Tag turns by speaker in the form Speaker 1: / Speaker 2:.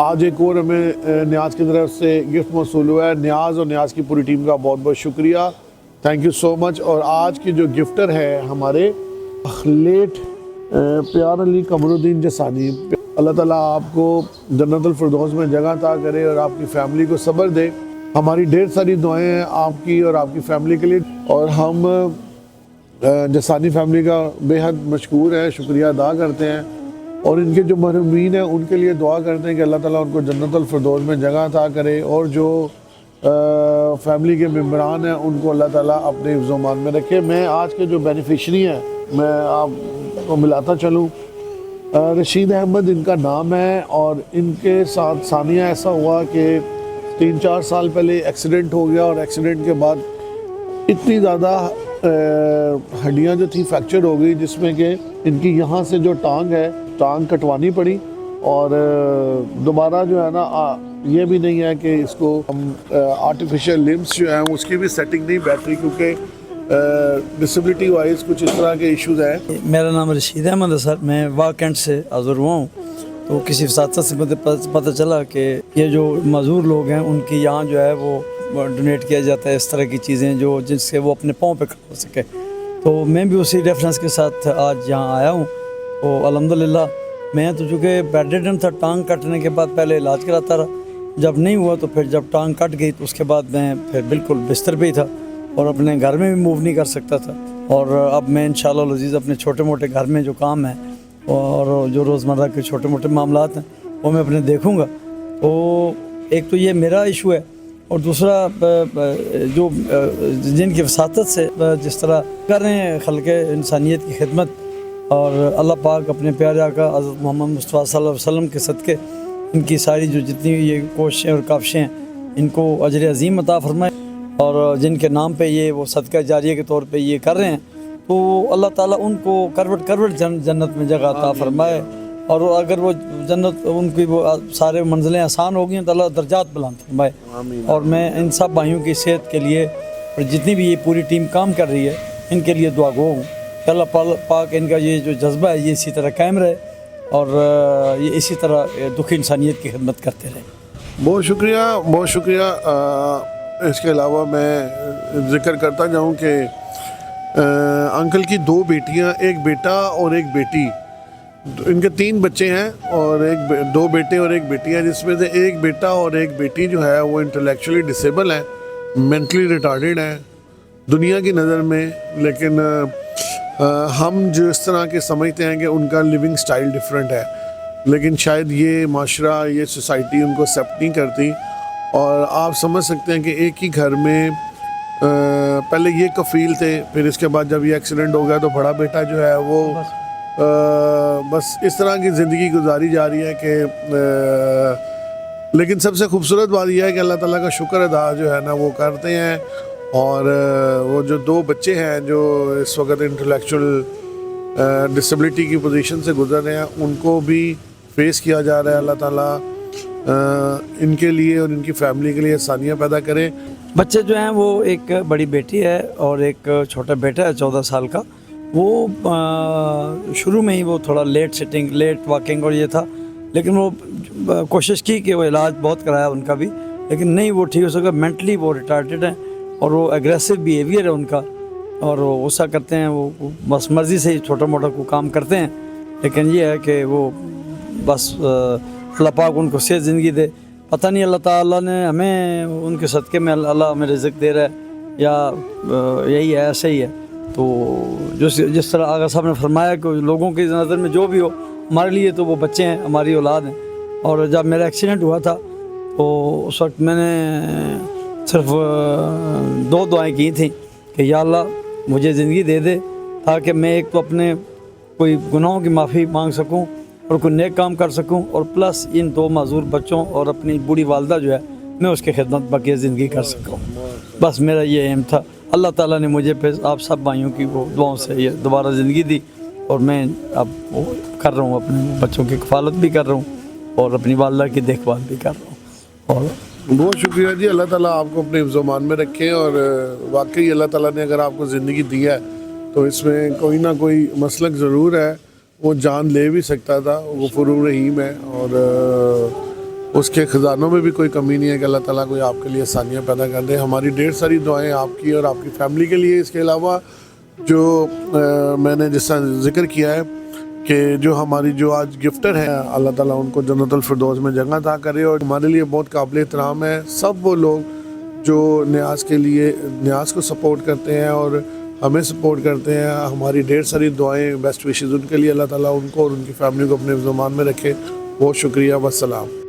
Speaker 1: आज एक और हमें न्याज की तरफ से गिफ्ट मौसूल हुआ है। न्याज और न्याज की पूरी टीम का बहुत बहुत शुक्रिया, थैंक यू सो मच। और आज की जो गिफ्टर है हमारे लेट प्यार अली कमरुद्दीन जसानी, अल्लाह ताला आपको जन्नतुल फिरदौस में जगह अता करे और आपकी फैमिली को सब्र दे। हमारी ढेर सारी दुआएं हैं आपकी और आपकी फैमिली के लिए, और हम जसानी फैमिली का बेहद मशकूर है, शुक्रिया अदा करते हैं। और इनके जो मरहूमीन हैं उनके लिए दुआ करते हैं कि अल्लाह ताला उनको जन्नतुल फिरदौस में जगह अता करे, और जो फैमिली के मेम्बरान हैं उनको अल्लाह ताला अपने हिफ्ज़-ओ-मान में रखे। मैं आज के जो बेनिफिशरी हैं मैं आपको मिलाता चलूँ। रशीद अहमद इनका नाम है, और इनके साथ सानिया ऐसा हुआ कि 3-4 साल पहले एक्सीडेंट हो गया, और एक्सीडेंट के बाद इतनी ज़्यादा हड्डियाँ जो थी फ्रैक्चर हो गई, जिसमें कि इनकी यहाँ से जो टांग कटवानी पड़ी, और दोबारा जो है ना ये भी नहीं है कि इसको हम आर्टिफिशियल लिम्स जो हैं उसकी भी सेटिंग नहीं बैठ रही, क्योंकि डिसेबिलिटी वाइज कुछ इस तरह के इश्यूज हैं।
Speaker 2: मेरा नाम रशीद अहमद है सर, मैं वाकंड से हाज़िर हुआ हूँ। तो किसी साथ से मुझे पता चला कि ये जो मज़दूर लोग हैं उनके यहाँ जो है वो डोनेट किया जाता है, इस तरह की चीज़ें जो जिससे वो अपने पाँव पे खड़ा हो सके। तो मैं भी उसी रेफरेंस के साथ आज यहाँ आया हूँ। तो अल्हम्दुलिल्लाह मैं तो चूँकि बेडरिडन था, टांग कटने के बाद पहले इलाज कराता रहा, जब नहीं हुआ तो फिर जब टांग कट गई तो उसके बाद मैं फिर बिल्कुल बिस्तर पे ही था और अपने घर में भी मूव नहीं कर सकता था। और अब मैं इंशाअल्लाह अज़ीज़ अपने छोटे मोटे घर में जो काम है और जो रोज़मर्रा के छोटे मोटे मामलात हैं वो मैं अपने देखूँगा। तो एक तो ये मेरा इशू है, और दूसरा जो जिनकी वसातत से जिस तरह कर रहे हैं खल्क़े इंसानियत की खिदमत, और अल्लाह पाक अपने प्यारे आका हज़रत मोहम्मद मुस्तफ़ा सल्लल्लाहु अलैहि वसल्लम के सदक़े इनकी सारी जो जितनी ये कोशिशें और काविशें हैं इनको अजर अज़ीम अता फरमाए, और जिनके नाम पे ये वो सदका जारिया के तौर पे ये कर रहे हैं तो अल्लाह ताला उनको करवट जन्नत में जगह अता फरमाए। और अगर वो जन्नत उनकी वो सारे मंजिलें आसान हो गई हैं तो अल्लाह दर्जात बुलंद फरमाए। और मैं इन सब भाइयों की सेहत के लिए और जितनी भी ये पूरी टीम काम कर रही है इनके लिए दुआ गो हूँ कि अल्लाह पाक इनका ये जो जज्बा है ये इसी तरह कायम रहे, और ये इसी तरह दुखी इंसानियत की खिदमत करते रहे।
Speaker 1: बहुत शुक्रिया। इसके अलावा मैं जिक्र करता जाऊँ कि अंकल की 2 बेटियाँ, एक बेटा और एक बेटी, इनके 3 बच्चे हैं, और 2 बेटे और एक बेटी है, जिसमें से एक बेटा और एक बेटी जो है वो इंटेलेक्चुअली डिसेबल हैं, मेंटली रिटार्डेड हैं दुनिया की नज़र में। लेकिन हम जो इस तरह के समझते हैं कि उनका लिविंग स्टाइल डिफरेंट है, लेकिन शायद ये माशरा, ये सोसाइटी उनको एक्सेप्ट नहीं करती। और आप समझ सकते हैं कि एक ही घर में पहले ये कफ़ील थे, फिर इसके बाद जब ये एक्सीडेंट हो गया तो बड़ा बेटा जो है वो बस इस तरह की ज़िंदगी गुजारी जा रही है कि लेकिन सबसे खूबसूरत बात यह है कि अल्लाह ताला का शुक्र अदा जो है ना वो करते हैं। और वो जो 2 बच्चे हैं जो इस वक्त इंटेलेक्चुअल डिसेबिलिटी की पोजीशन से गुजर रहे हैं उनको भी फेस किया जा रहा है। अल्लाह ताला इनके लिए और इनकी फैमिली के लिए आसानियाँ पैदा करें।
Speaker 2: बच्चे जो हैं वो एक बड़ी बेटी है और एक छोटा बेटा है 14 साल का। वो शुरू में ही वो थोड़ा लेट सिटिंग, लेट वॉकिंग और ये था, लेकिन वो कोशिश की कि वो इलाज बहुत कराया उनका भी, लेकिन नहीं वो ठीक हो सका। मेंटली वो रिटार्डेड हैं और वो एग्रेसिव बिहेवियर है उनका, और वो गुस्सा करते हैं, वो बस मर्ज़ी से ही छोटा मोटा को काम करते हैं। लेकिन ये है कि वो बस अल्लाह पाक उनको सेहत ज़िंदगी दे। पता नहीं अल्लाह ताला ने हमें उनके सदक़े में अल्लाह हमें रिज़्क़ दे रहा है या यही है, ऐसे ही है। तो जिस तरह आगा साहब ने फरमाया कि लोगों की नज़र में जो भी हो, हमारे लिए तो वो बच्चे हैं, हमारी औलाद हैं। और जब मेरा एक्सीडेंट हुआ था तो उस वक्त मैंने सिर्फ 2 दुआएं की थी कि या अल्लाह मुझे ज़िंदगी दे दे ताकि मैं एक तो अपने कोई गुनाहों की माफ़ी मांग सकूं और कोई नेक काम कर सकूं, और प्लस इन 2 माजूर बच्चों और अपनी बूढ़ी वालदा जो है मैं उसकी खिदमत बाकी ज़िंदगी कर सकूं। बस मेरा ये एम था। अल्लाह ताला ने मुझे फिर आप सब भाइयों की वो दुआओं से ये दोबारा ज़िंदगी दी, और मैं अब वो कर रहा हूँ, अपने बच्चों की कफ़ालत भी कर रहा हूँ और अपनी वालदा की देखभाल भी कर रहा हूँ। और
Speaker 1: बहुत शुक्रिया जी, अल्लाह ताला आपको अपने हिफ्ज़-ओ-मान में रखे। और वाकई अल्लाह ताला ने अगर आपको ज़िंदगी दी है तो इसमें कोई ना कोई मसलक ज़रूर है। वो जान ले भी सकता था, वो गफूर रहीम है। और उसके ख़जानों में भी कोई कमी नहीं है कि अल्लाह ताला कोई आपके लिए आसानियाँ पैदा कर दे। हमारी ढेर सारी दुआएं आपकी और आपकी फैमिली के लिए। इसके अलावा जो मैंने जिसका जिक्र किया है कि जो हमारी जो आज गिफ्टर हैं, अल्लाह ताला उनको जन्नतुल फिरदौस में जगह अता करे। और हमारे लिए बहुत काबिल एहतराम है सब वो लोग जो न्याज के लिए न्याज को सपोर्ट करते हैं और हमें सपोर्ट करते हैं। हमारी ढेर सारी दुआएं, बेस्ट विशेज़ उनके लिए। अल्लाह ताला उनको और उनकी फैमिली को अपने ज़ुबान में रखे। बहुत शुक्रिया। वस्सलाम।